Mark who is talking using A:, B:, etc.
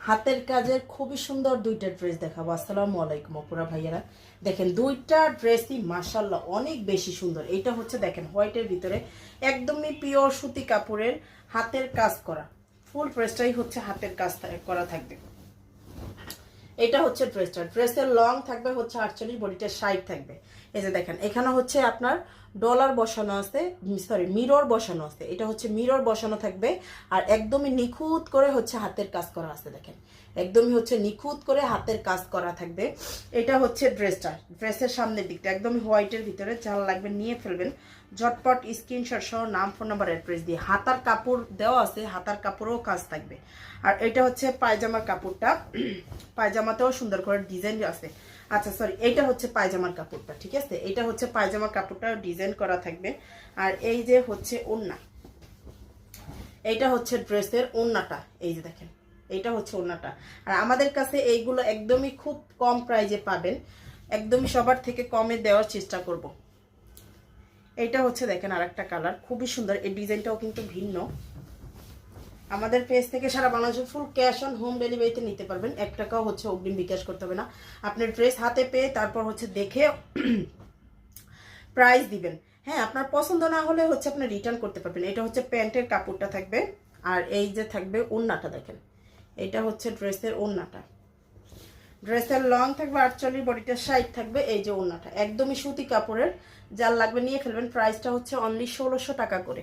A: হাতের কাজের খুবই সুন্দর দুইটা ড্রেস দেখাবো। আসসালামু আলাইকুম আপুরা ভাইয়ারা, দেখেন দুইটা ড্রেসই মাশাআল্লাহ অনেক বেশি সুন্দর। এটা হচ্ছে দেখেন হোয়াইটের ভিতরে একদমই পিওর সুতি কাপড়ের হাতের কাজ করা, ফুল ড্রেসটাই হচ্ছে হাতের কাজ করা থাকবে। এটা হচ্ছে ড্রেসটা, ড্রেসের লং থাকবে হচ্ছে 48, বডিটা 60 থাকবে। এই যে দেখেন এখানে হচ্ছে আপনার ডলার বসানো আছে, সরি মিরর বসানো আছে। এটা হচ্ছে মিরর বসানো থাকবে আর একদমই নিখুঁত করে হচ্ছে হাতের কাজ করা আছে। দেখেন একদমই হচ্ছে নিখুঁত করে হাতের কাজ করা থাকবে। এটা হচ্ছে ড্রেসটা, ড্রেসের সামনের দিকটা একদমই হোয়াইটের ভিতরে, যারা লাগবে নিয়ে ফেলবেন ঝটপট, স্ক্রিনশট সহ নাম ফোন নাম্বার অ্যাড্রেস দিয়ে। হাতার কাপড় দেওয়া আছে, হাতার কাপড়ও কাজ থাকবে। আর এটা হচ্ছে পায়জামার কাপড়টা, পায়জামাতেও সুন্দর করে ডিজাইন আছে। আচ্ছা সরি, এটা হচ্ছে পায়জামার কাপড়টা, ঠিক আছে, এটা হচ্ছে পায়জামার কাপড়টা ডিজাইন করা থাকবে। আর এই যে হচ্ছে ওড়না, এইটা হচ্ছে ড্রেসের ওড়নাটা, এই যে দেখেন এইটা হচ্ছে ওড়নাটা। আর আমাদের কাছে এইগুলো একদমই খুব কম প্রাইজে পাবেন, একদমই সবার থেকে কমে দেওয়ার চেষ্টা করব। এইটা হচ্ছে দেখেন আর একটা কালার, খুবই সুন্দর। এই ডিজাইনটাও কিন্তু ভিন্ন। আমাদের পেজ থেকে সারা বাংলাদেশে ফুল ক্যাশ অন হোম ডেলিভারিতে নিতে পারবেন, 1 টাকাও হচ্ছে অগ্রিম বিকাশ করতে হবে না। আপনার ড্রেস হাতে পেয়ে তারপর হচ্ছে দেখে প্রাইস দিবেন। হ্যাঁ, আপনার পছন্দ না হলে হচ্ছে আপনি রিটার্ন করতে পারবেন। এটা হচ্ছে প্যান্টের কাপড়টা থাকবে আর এই যে থাকবে ওড়নাটা, দেখেন এটা হচ্ছে ড্রেসের ওড়নাটা। ড্রেসের লং থাকবে 48, বডিটা 60 থাকবে। এই যে ওড়নাটা একদমই সুতি কাপড়ের, যার লাগবে নিয়ে ফেলবেন। প্রাইসটা হচ্ছে অনলি 1600 টাকা করে।